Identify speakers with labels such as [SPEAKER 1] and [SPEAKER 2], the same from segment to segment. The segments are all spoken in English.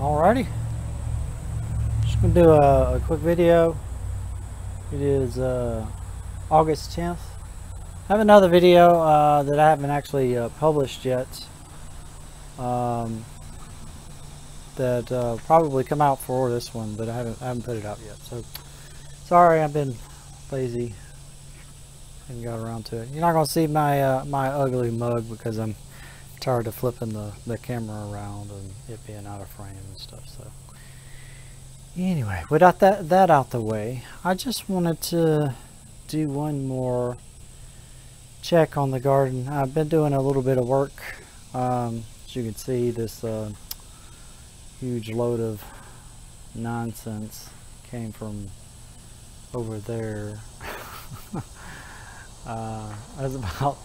[SPEAKER 1] Alrighty, just gonna do a quick video. It is August 10th. I have another video that I haven't actually published yet that probably come out for this one, but I haven't put it out yet. So sorry, I've been lazy and got around to it. You're not gonna see my my ugly mug because I'm tired of flipping the camera around and it being out of frame and stuff. So anyway, without that out the way, I just wanted to do one more check on the garden. I've been doing a little bit of work. As you can see, this huge load of nonsense came from over there. It was about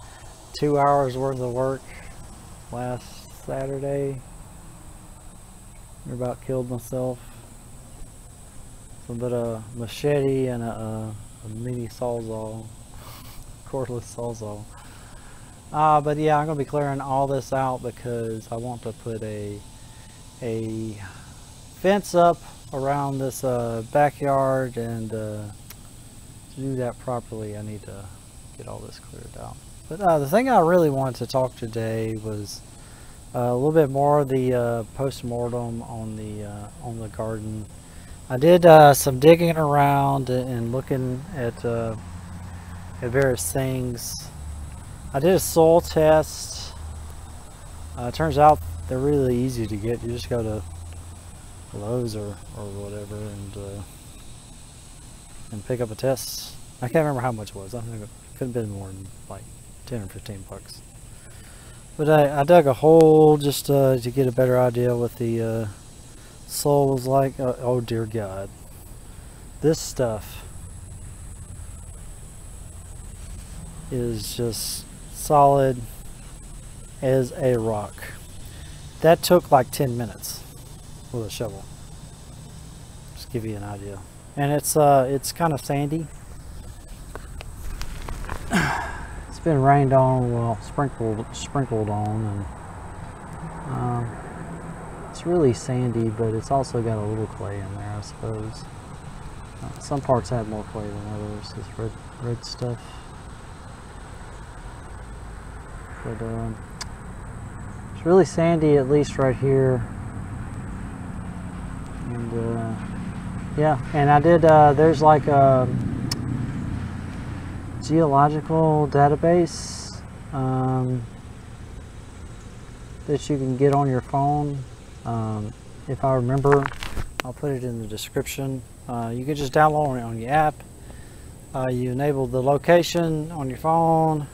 [SPEAKER 1] 2 hours worth of work last Saturday. I about killed myself. Some bit of machete and a mini sawzall, cordless sawzall. But yeah, I'm gonna be clearing all this out because I want to put a fence up around this backyard, and to do that properly I need to get all this cleared out. But the thing I really wanted to talk today was a little bit more of the post-mortem on the garden. I did some digging around and looking at various things. I did a soil test. It turns out they're really easy to get. You just go to Lowe's or whatever and pick up a test. I can't remember how much it was. I think it could have been more than like 10 or 15 bucks. But I dug a hole just to get a better idea what the soil was like. Oh dear God, this stuff is just solid as a rock. That took like 10 minutes with a shovel. Just give you an idea. And it's kind of sandy. It's been rained on, well, sprinkled on, and it's really sandy, but it's also got a little clay in there, I suppose. Some parts have more clay than others. This red stuff. But it's really sandy, at least right here. And yeah, and I did. There's like a geological database that you can get on your phone. If I remember, I'll put it in the description. You can just download it on your app. You enable the location on your phone,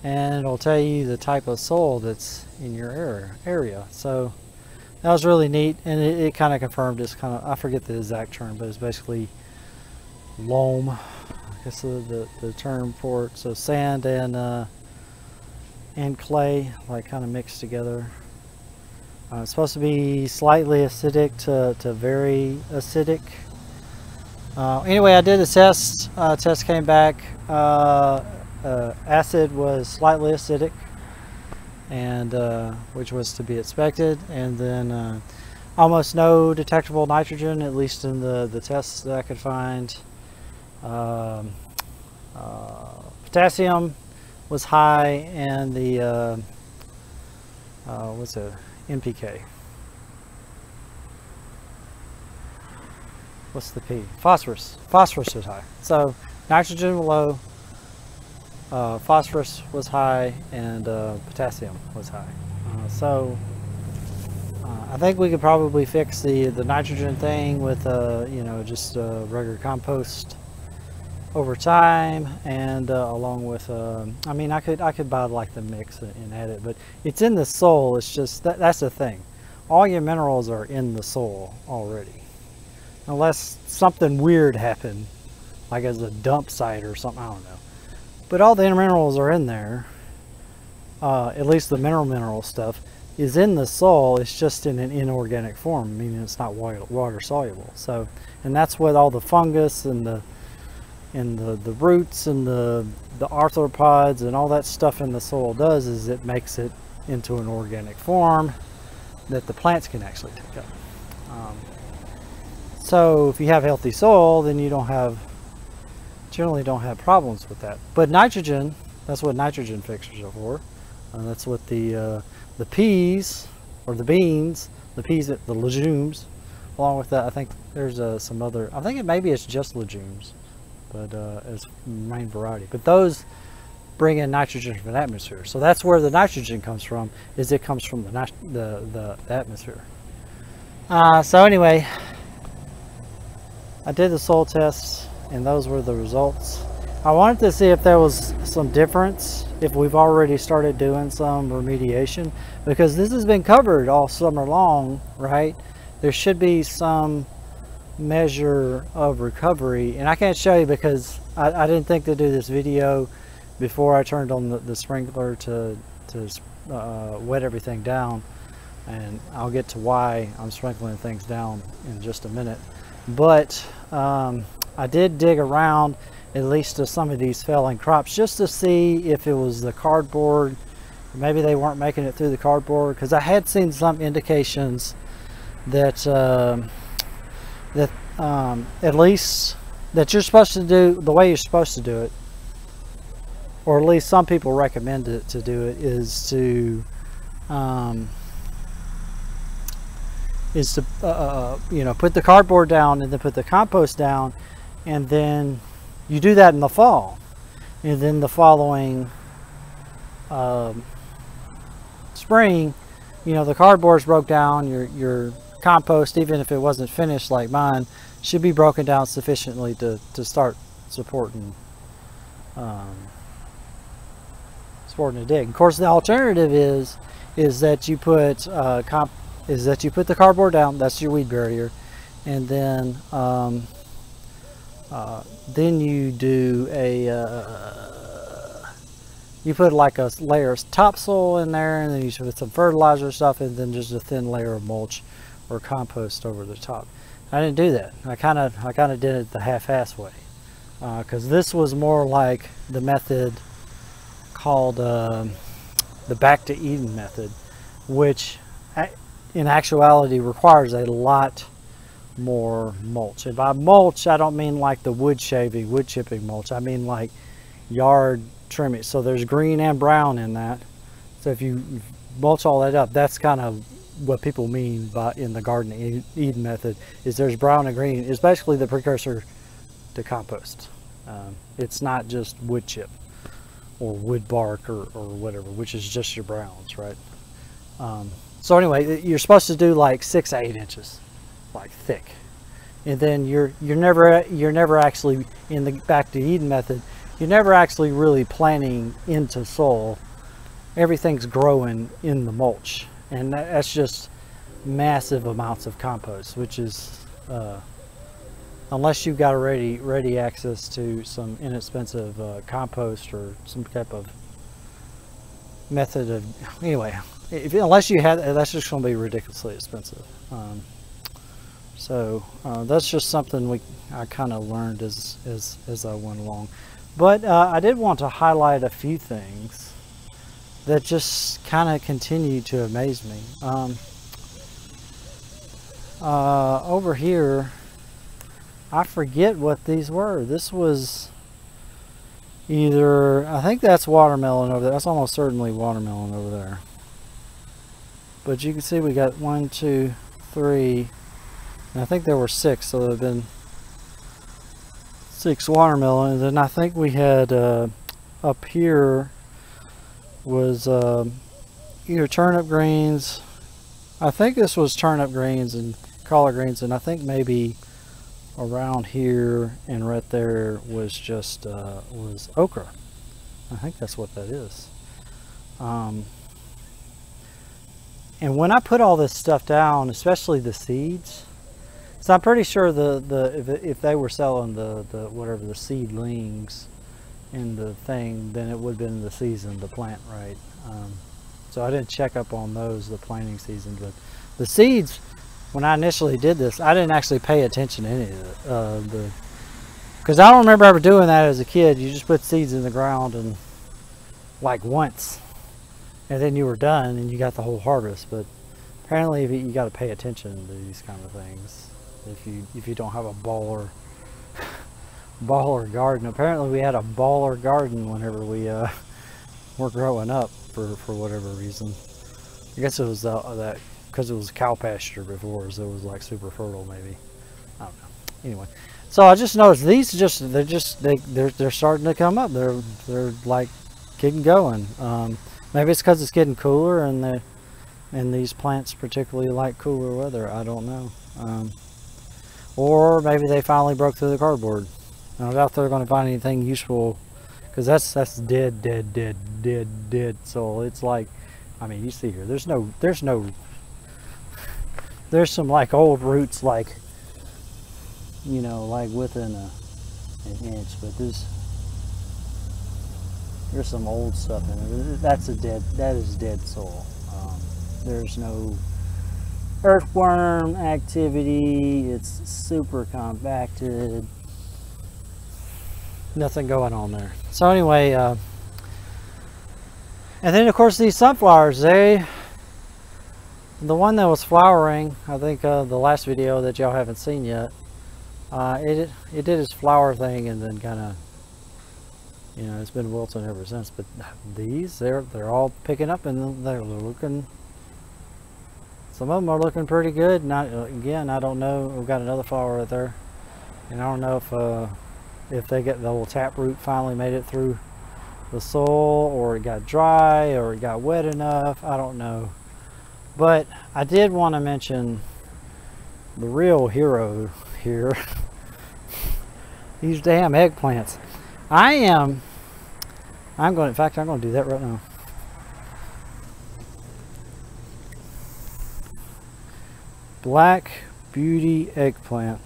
[SPEAKER 1] and it'll tell you the type of soil that's in your area. So that was really neat, and it kind of confirmed it's kind of, I forget the exact term, but it's basically loam. I guess the term for it. So sand and clay, like kind of mixed together. It's supposed to be slightly acidic to very acidic. Anyway, I did a test. Test came back. Acid was slightly acidic, and which was to be expected. And then almost no detectable nitrogen, at least in the tests that I could find. Potassium was high, and the what's it? NPK. What's the P? Phosphorus. Phosphorus was high. So nitrogen was low, phosphorus was high, and potassium was high. So I think we could probably fix the nitrogen thing with you know, just regular compost over time, and along with I mean, I could buy like the mix and add it, but it's in the soil. It's just that's the thing, all your minerals are in the soil already, unless something weird happened, like as a dump site or something, I don't know. But all the minerals are in there. At least the mineral stuff is in the soil. It's just in an inorganic form, meaning it's not water soluble. So, and that's what all the fungus and the roots and the arthropods and all that stuff in the soil does, is it makes it into an organic form that the plants can actually take up. So if you have healthy soil, then you generally don't have problems with that. But nitrogen, that's what nitrogen fixers are for. That's what the peas or the beans, the legumes, along with that, I think there's some other, I think maybe it's just legumes, but as main variety. But those bring in nitrogen from the atmosphere. So that's where the nitrogen comes from, is it comes from the atmosphere. So anyway, I did the soil tests and those were the results. I wanted to see if there was some difference, if we've already started doing some remediation, because this has been covered all summer long, right? There should be some measure of recovery, and I can't show you because I didn't think to do this video before I turned on the sprinkler to wet everything down, and I'll get to why I'm sprinkling things down in just a minute. But I did dig around at least to some of these failing crops just to see if it was the cardboard. Maybe they weren't making it through the cardboard, because I had seen some indications that at least that you're supposed to do the way you're supposed to do it, or at least some people recommend it to do it, is to you know, put the cardboard down and then put the compost down, and then you do that in the fall, and then the following spring, you know, the cardboard's broke down, your compost, even if it wasn't finished like mine, should be broken down sufficiently to start supporting the dig. Of course, the alternative is that you put the cardboard down. That's your weed barrier, and then you do you put like a layer of topsoil in there, and then you put some fertilizer stuff, and then just a thin layer of mulch or compost over the top. I didn't do that. I kind of did it the half-ass way, because this was more like the method called the Back to Eden method, which in actuality requires a lot more mulch. And by mulch, I don't mean like the wood chipping mulch. I mean like yard trimming. So there's green and brown in that. So if you mulch all that up, that's kind of what people mean by in the Garden Eden method, is there's brown and green. It's basically the precursor to compost. It's not just wood chip or wood bark or whatever, which is just your browns, right? So anyway, you're supposed to do like 6 to 8 inches, like thick, and then you're never actually, in the Back to Eden method, you're never actually really planting into soil. Everything's growing in the mulch, and that's just massive amounts of compost, which is unless you've got ready access to some inexpensive compost or some type of method of, anyway, unless you have, that's just going to be ridiculously expensive. So that's just something I kind of learned as I went along. But I did want to highlight a few things that just kind of continue to amaze me. Over here, I forget what these were. This was either, I think that's watermelon over there. That's almost certainly watermelon over there. But you can see we got 1, 2, 3, and I think there were 6, so there have been 6 watermelon. And then I think we had up here was either turnip greens. I think this was turnip greens and collard greens, and I think maybe around here and right there was just was okra. I think that's what that is. And when I put all this stuff down, especially the seeds, so I'm pretty sure if they were selling the whatever the seedlings in the thing, then it would have been the season to plant, right? So I didn't check up on those, the planting season, but the seeds, when I initially did this, I didn't actually pay attention to any of it, because I don't remember ever doing that as a kid. You just put seeds in the ground and like once, and then you were done and you got the whole harvest. But apparently you got to pay attention to these kind of things if you don't have a baller garden. Apparently we had a baller garden whenever we were growing up for whatever reason. I guess it was that because it was cow pasture before, so it was like super fertile maybe. I don't know. Anyway, so I just noticed these they're starting to come up. They're like getting going. Maybe it's because it's getting cooler and these plants particularly like cooler weather. I don't know. Or maybe they finally broke through the cardboard. I doubt they're going to find anything useful, because that's dead soil. It's like, I mean, you see here, there's some like old roots, like, you know, like within an inch, but there's some old stuff in it. That is dead soil. There's no earthworm activity. It's super compacted. Nothing going on there. So anyway, and then of course these sunflowers, the one that was flowering, I think the last video that y'all haven't seen yet, it did its flower thing and then kind of, you know, it's been wilting ever since. But these, they're all picking up and they're looking. Some of them are looking pretty good. Not again, I don't know. We've got another flower right there, and I don't know if they get the little taproot finally made it through the soil, or it got dry, or it got wet enough. I don't know. But I did want to mention the real hero here. These damn eggplants. I'm going. In fact, I'm going to do that right now. Black Beauty eggplant.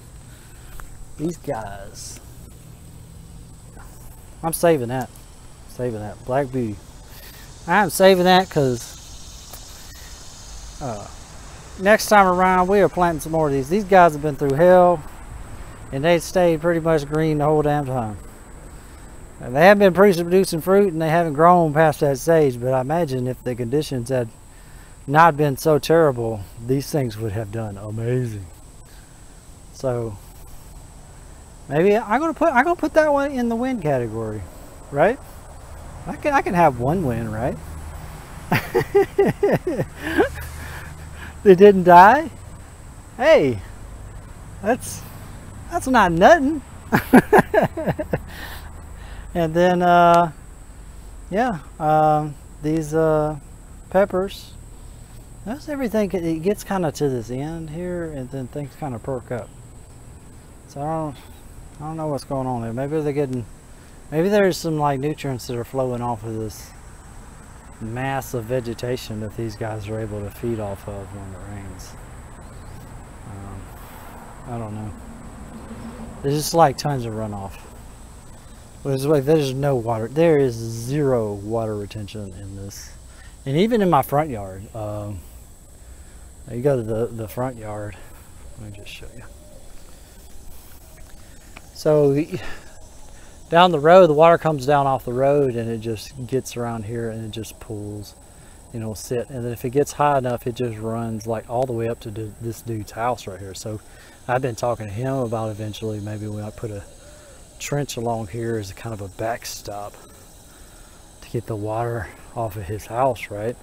[SPEAKER 1] These guys. I'm saving that. Black Beauty. I'm saving that because next time around we are planting some more of these. These guys have been through hell, and they stayed pretty much green the whole damn time. And they have been producing fruit, and they haven't grown past that stage. But I imagine if the conditions had not been so terrible, these things would have done amazing. So maybe I'm gonna put that one in the win category, right? I can have one win, right? They didn't die. Hey, that's not nothing. And then these peppers. That's everything. It gets kind of to this end here, and then things kind of perk up. So I don't know what's going on there. Maybe there's some like nutrients that are flowing off of this massive vegetation that these guys are able to feed off of when it rains. I don't know. There's just like tons of runoff. There's no water. There is zero water retention in this, and even in my front yard. You go to the front yard. Let me just show you. So down the road, the water comes down off the road, and it just gets around here, and it just pools, and it'll sit. And then if it gets high enough, it just runs like all the way up to this dude's house right here. So I've been talking to him about eventually maybe we might put a trench along here as a kind of a backstop to get the water off of his house, right?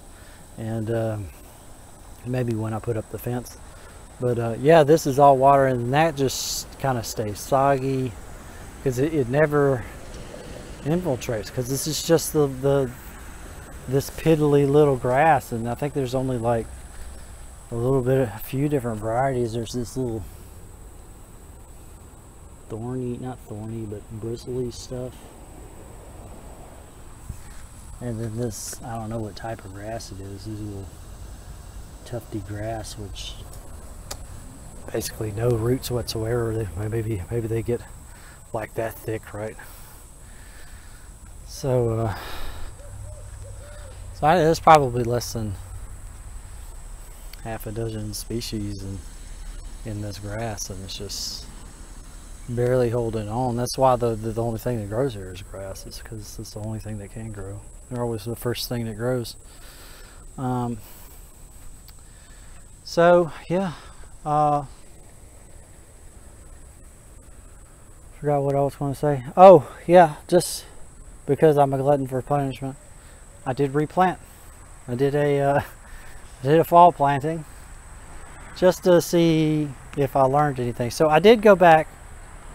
[SPEAKER 1] And maybe when I put up the fence. But yeah, this is all water, and that just kind of stays soggy because it never infiltrates, because this is just this piddly little grass. And I think there's only like a few different varieties. There's this little not thorny, but bristly stuff. And then this, I don't know what type of grass it is. This little tufty grass, which basically no roots whatsoever. Maybe they get like that thick, right? So there's probably less than half a dozen species in this grass, and it's just barely holding on. That's why the only thing that grows here is grass. It's because it's the only thing that can grow. They're always the first thing that grows. So yeah, forgot what I was going to say. Oh yeah, just because I'm a glutton for punishment, I did replant. I did a fall planting just to see if I learned anything. So I did go back.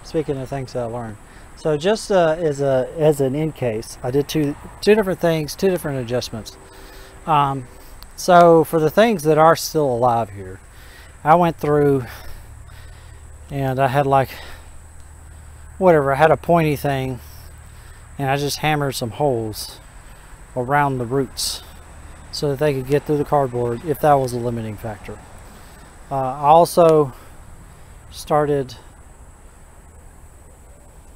[SPEAKER 1] Speaking of things that I learned, so just as an in case, I did two different things, two different adjustments. So for the things that are still alive here, I went through and I had like whatever, I had a pointy thing and I just hammered some holes around the roots so that they could get through the cardboard if that was a limiting factor. I also started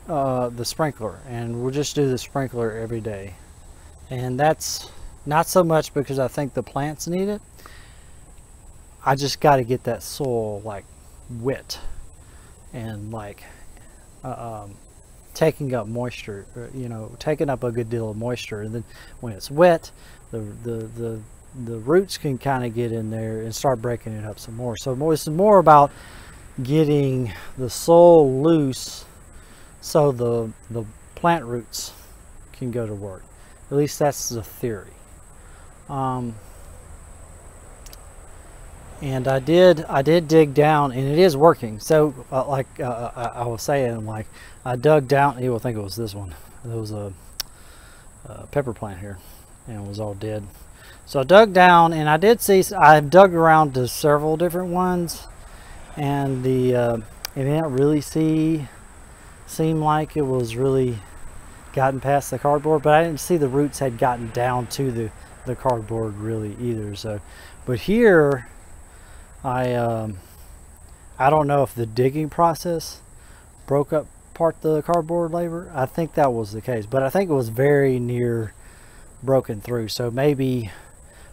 [SPEAKER 1] the sprinkler, and we'll just do the sprinkler every day, and that's not so much because I think the plants need it. I just got to get that soil like wet and like taking up moisture, you know, taking up a good deal of moisture, and then when it's wet, the roots can kind of get in there and start breaking it up some more. So it's more about getting the soil loose so the plant roots can go to work. At least that's the theory. And I did dig down, and it is working. So I was saying, like, I dug down. You will think it was this one. There was a pepper plant here, and it was all dead. So I dug down, and I did see. I've dug around to several different ones, and it didn't really seem like it was really gotten past the cardboard, but I didn't see the roots had gotten down to the cardboard really either. So, but here, I don't know if the digging process broke up part of the cardboard labor. I think that was the case, but I think it was very near broken through. So maybe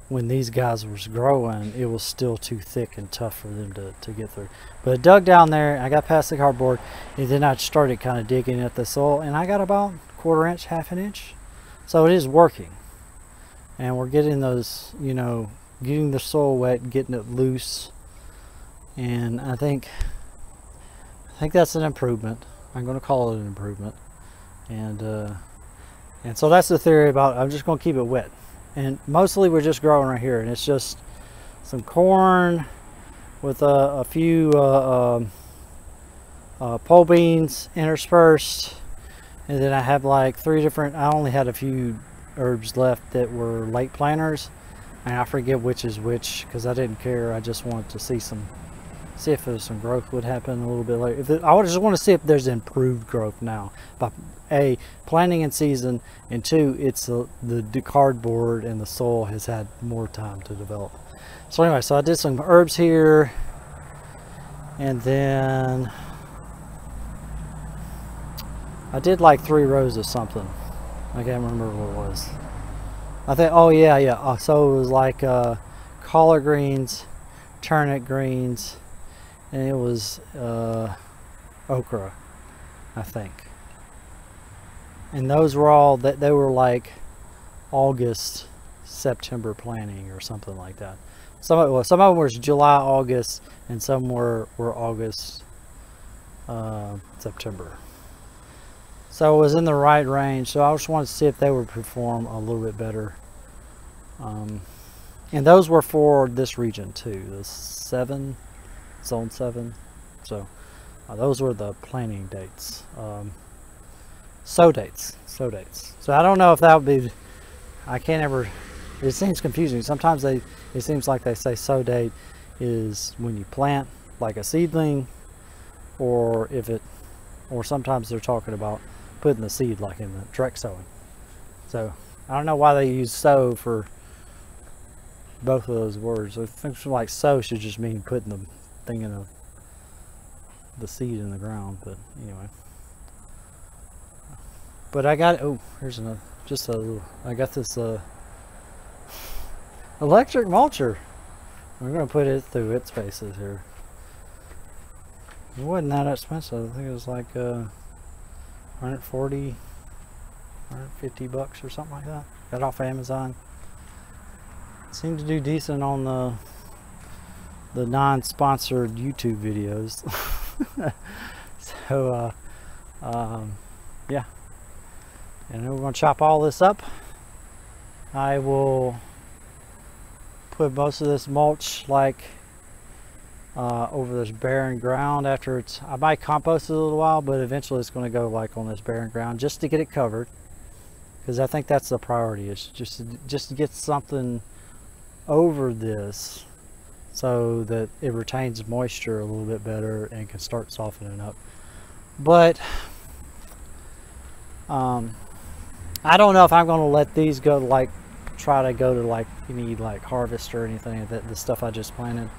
[SPEAKER 1] when these guys was growing, it was still too thick and tough for them to get through. But I dug down there, I got past the cardboard, and then I started kind of digging at the soil, and I got about 1/4 inch, 1/2 inch. So it is working, and we're getting those, you know, getting the soil wet, getting it loose, and I think that's an improvement. I'm going to call it an improvement, and so that's the theory about. I'm just going to keep it wet. And mostly we're just growing right here, and it's just some corn with a few pole beans interspersed, and then I have like 3 different. I only had a few herbs left that were late planters, and I forget which is which because I didn't care. I just wanted to see if there's some growth would happen a little bit later. I just want to see if there's improved growth now by A, planting in season, and 2, it's the cardboard and the soil has had more time to develop. So anyway, so I did some herbs here, and then I did like 3 rows of something. I can't remember what it was. I think, oh yeah. So it was like collard greens, turnip greens, and it was okra, I think. And those were all that they were like August, September planting or something like that. Some of them were July, August, and some were August, September. So it was in the right range. So I just wanted to see if they would perform a little bit better. And those were for this region too, the zone 7. So those were the planting dates. Sow dates. So I don't know if that would be, I can't ever, it seems confusing. Sometimes it seems like they say sow date is when you plant like a seedling, or sometimes they're talking about putting the seed like in the direct sowing. So I don't know why they use sow for both of those words. I think like sow should just mean putting the thing in the seed in the ground, but anyway. But I got, oh, here's another, I got this electric mulcher. We're going to put it through its paces here. It wasn't that expensive. I think it was like 140, 150 bucks or something like that. Got it off Amazon. Seemed to do decent on the non-sponsored YouTube videos. So yeah, and then we're going to chop all this up. I will put most of this mulch like over this barren ground after it's, I might compost it a little while, but eventually it's going to go like on this barren ground just to get it covered, because I think that's the priority, is just to get something over this so that it retains moisture a little bit better and can start softening up. But I don't know if I'm going to let these go to like, try to go to like any like harvest or anything, that the stuff I just planted.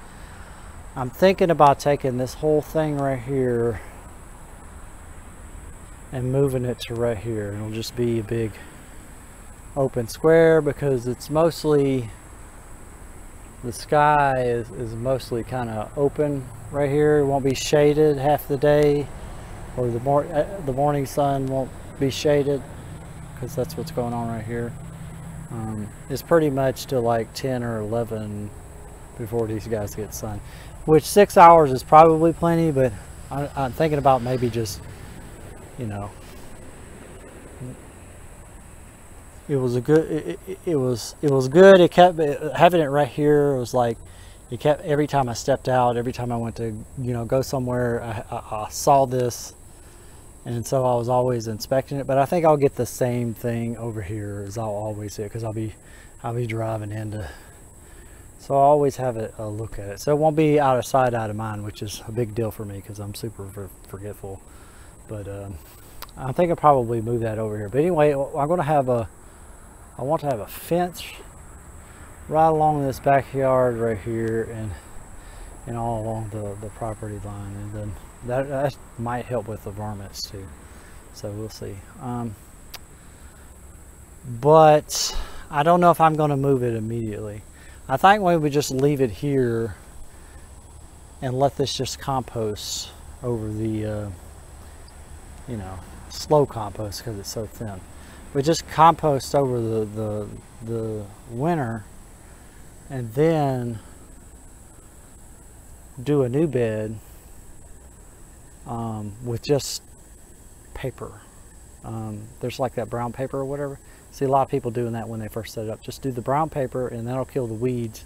[SPEAKER 1] I'm thinking about taking this whole thing right here and moving it to right here. It'll just be a big open square, because it's mostly, the sky is mostly kind of open right here. It won't be shaded half the day, or the morning sun won't be shaded, because that's what's going on right here. It's pretty much till like 10 or 11 before these guys get sun, which 6 hours is probably plenty, but I'm thinking about maybe just, you know, it was a good, it was good. It kept, having it right here, it was like, it kept, every time I stepped out, every time I went to, you know, go somewhere, I saw this, and so I was always inspecting it. But I think I'll get the same thing over here as I'll always do, because I'll be driving into, so I'll always have a look at it. So it won't be out of sight, out of mind, which is a big deal for me because I'm super forgetful. But I think I'll probably move that over here. But anyway, I'm going to have I want to have a fence right along this backyard right here, and all along the property line, and then that might help with the varmints too. So we'll see. But I don't know if I'm going to move it immediately. I think maybe we just leave it here and let this just compost over the, you know, slow compost, because it's so thin. We just compost over the winter, and then do a new bed with just paper. There's like that brown paper or whatever. See a lot of people doing that when they first set it up. Just do the brown paper, and that'll kill the weeds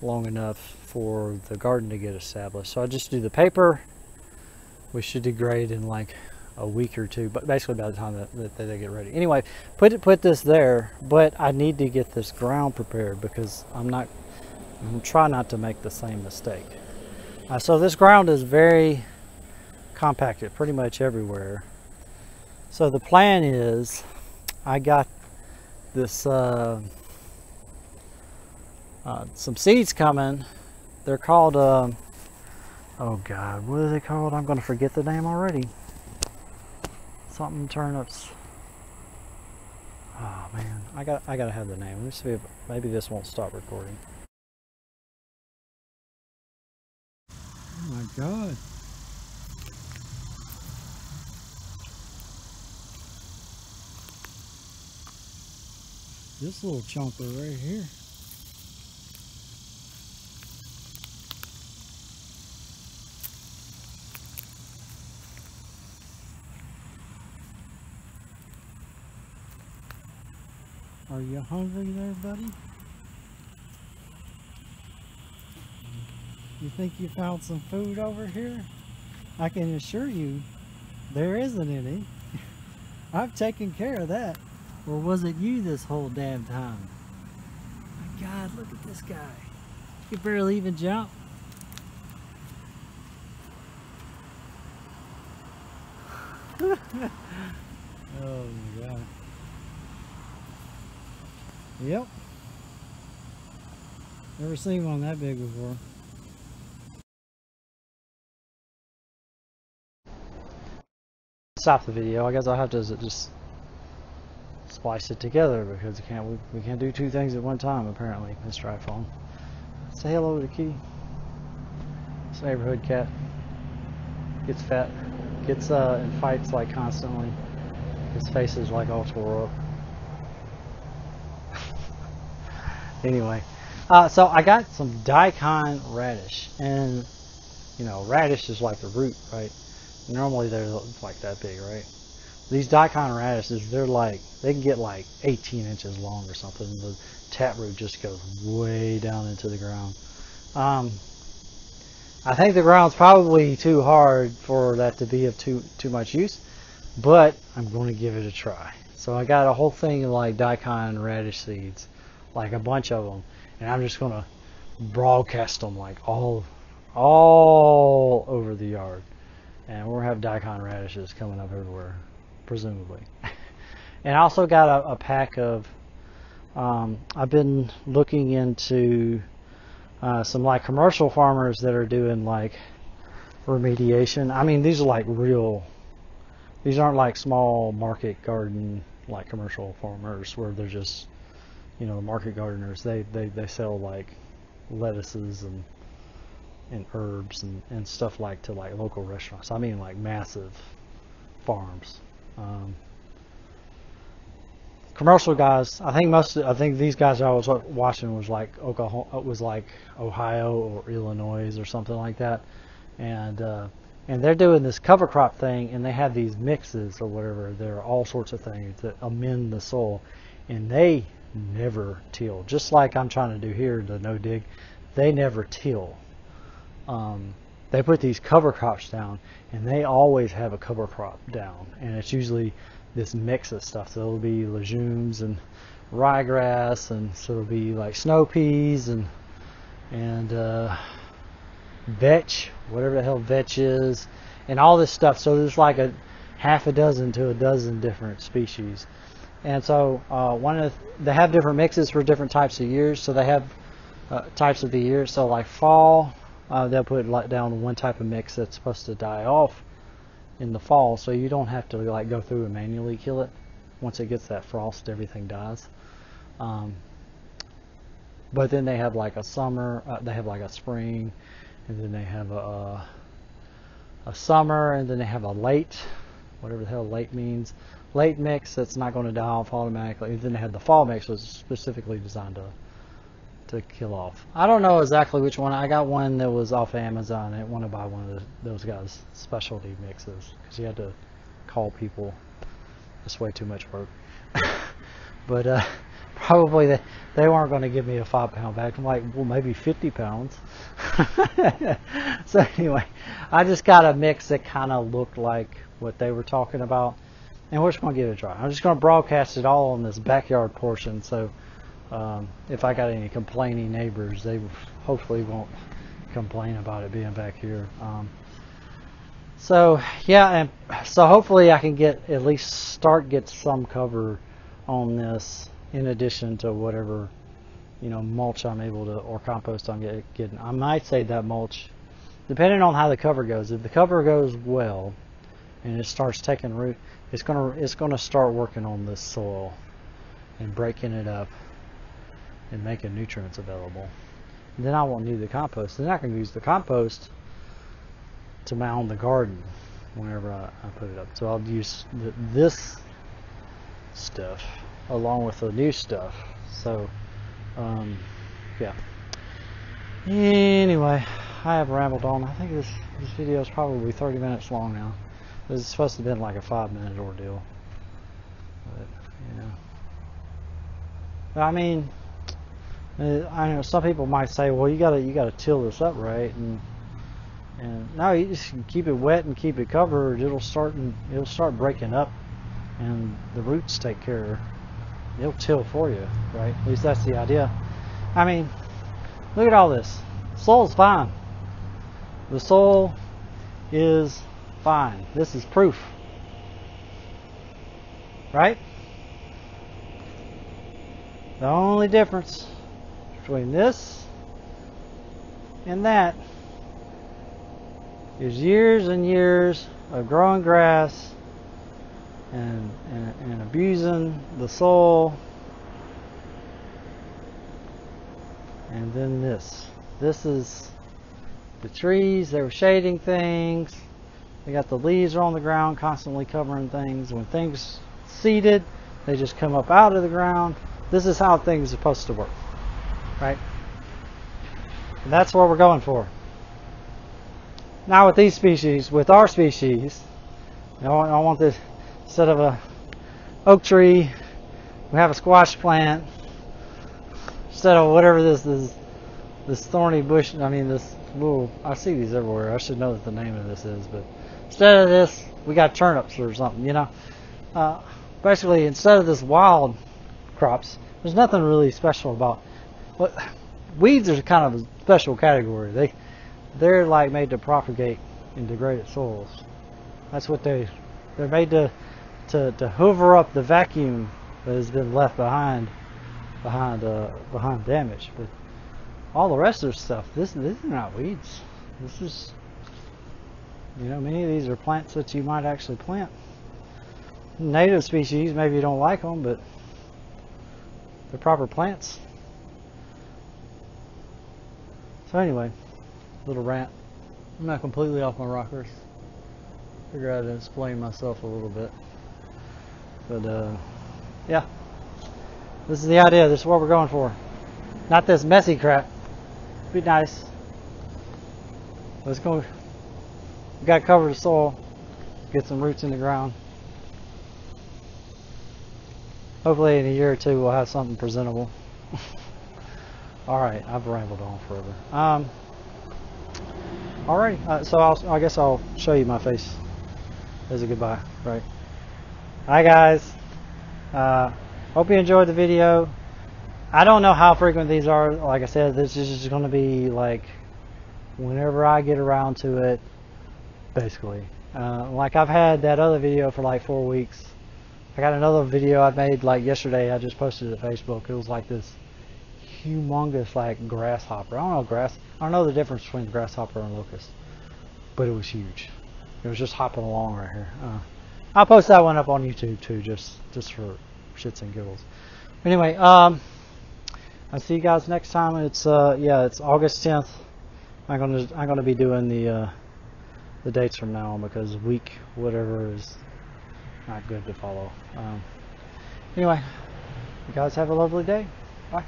[SPEAKER 1] long enough for the garden to get established. So I just do the paper. We should degrade in like a week or two, but basically by the time that they get ready. Anyway, put this there, but I need to get this ground prepared, because I'm trying not to make the same mistake. So this ground is very compacted pretty much everywhere. So the plan is, I got this some seeds coming. They're called oh god, what are they called? I'm going to forget the name already. Something turnips. Oh man, I gotta have the name. Let me see if maybe this won't stop recording. Oh my god. This little chomper right here. Are you hungry there, buddy? You think you found some food over here? I can assure you there isn't any. I've taken care of that. Or was it you this whole damn time? My God, look at this guy. He can barely even jump. Oh my God. Yep. Never seen one that big before. Stop the video. I guess I'll have to just splice it together, because we can't do two things at one time apparently. This iPhone. Say hello to Kitty. It's a neighborhood cat. Gets fat. Gets in fights like constantly. His face is like all tore up. Anyway, So I got some Daikon radish, and you know, radish is like the root, right? Normally they're like that big, right? These Daikon radishes, they can get like 18 inches long or something. The taproot just goes way down into the ground. I think the ground's probably too hard for that to be of too much use, but I'm going to give it a try. So I got a whole thing of like Daikon radish seeds, like a bunch of them, and I'm just going to broadcast them like all over the yard. And we're going to have Daikon radishes coming up everywhere, presumably. And I also got a pack of, I've been looking into some like commercial farmers that are doing like remediation. I mean, these are like these aren't like small market garden like commercial farmers where they're just, you know, market gardeners. They sell like lettuces and herbs and stuff like to like local restaurants. I mean like massive farms. Commercial guys, I think these guys I was watching was like Ohio or Illinois or something like that, and they're doing this cover crop thing, and they have these mixes or whatever. There are all sorts of things that amend the soil, and they never till. Just like I'm trying to do here, the no dig, they never till. They put these cover crops down, and they always have a cover crop down, and it's usually this mix of stuff. So it'll be legumes and ryegrass, and so it'll be like snow peas and vetch, whatever the hell vetch is, and all this stuff. So there's like a half a dozen to a dozen different species. And so they have different mixes for different types of years. So they have types of the year. So like fall, they'll put down one type of mix that's supposed to die off in the fall, so you don't have to like go through and manually kill it. Once it gets that frost, everything dies. But then they have like a summer, they have like a spring, and then they have a summer, and then they have a late, whatever the hell late means, late mix that's not going to die off automatically. And then they have the fall mix, which is specifically designed to kill off. I don't know exactly which one. I got one that was off of Amazon. I didn't want to buy one of those guys' specialty mixes because you had to call people. It's way too much work. But probably they weren't going to give me a 5-pound bag. I'm like, well, maybe 50 pounds. So anyway, I just got a mix that kind of looked like what they were talking about, and we're just going to give it a try. I'm just going to broadcast it all on this backyard portion, so if I got any complaining neighbors, they hopefully won't complain about it being back here. So yeah, and so hopefully I can get some cover on this in addition to whatever, you know, mulch I'm able to, or compost I'm getting. I might say that mulch, depending on how the cover goes. If the cover goes well and it starts taking root, it's gonna start working on this soil and breaking it up and making nutrients available. And then I won't need the compost. Then I can use the compost to mound the garden whenever I put it up. So I'll use this stuff along with the new stuff. So yeah. Anyway, I have rambled on. I think this video is probably 30 minutes long now. This is supposed to have been like a 5-minute ordeal. But you know, I mean, I know some people might say, well, you gotta till this up right, and no, you just keep it wet and keep it covered. It'll start breaking up, and the roots take care. It'll till for you, right? At least that's the idea. I mean, look at all this. Soil's fine. The soil is fine. This is proof, right? The only difference between this and that is years and years of growing grass and abusing the soil, and then this is the trees. They were shading things. They got the leaves are on the ground constantly covering things. When things seeded, they just come up out of the ground. This is how things are supposed to work, right? And that's what we're going for. Now with these species, with our species, I want this, instead of a oak tree, we have a squash plant. Instead of whatever this thorny bush, I mean this little, I see these everywhere. I should know what the name of this is, but instead of this, we got turnips or something, you know. Basically, instead of this wild crops, there's nothing really special about. What weeds are kind of a special category. They're like made to propagate in degraded soils. That's what they're made to hoover up the vacuum that has been left behind damage. But all the rest of the stuff, this is not weeds. This is, you know, many of these are plants that you might actually plant. Native species, maybe you don't like them, but they're proper plants. So anyway, little rant. I'm not completely off my rockers. Figure out to explain myself a little bit. But yeah, this is the idea. This is what we're going for. Not this messy crap. Be nice. Let's go. We got to cover the soil. Get some roots in the ground. Hopefully in a year or two we'll have something presentable. Alright, I've rambled on forever. Alright, so I guess I'll show you my face as a goodbye, right? Hi guys. Hope you enjoyed the video. I don't know how frequent these are. Like I said, this is just going to be like whenever I get around to it, basically. Like I've had that other video for like 4 weeks. I got another video I made like yesterday. I just posted it to Facebook. It was like this humongous like grasshopper. I don't know the difference between grasshopper and locust, but it was huge. It was just hopping along right here. I'll post that one up on YouTube too, just for shits and giggles. Anyway, I'll see you guys next time. It's it's August 10th. I'm gonna be doing the dates from now on because week whatever is not good to follow. Anyway, you guys have a lovely day. Bye.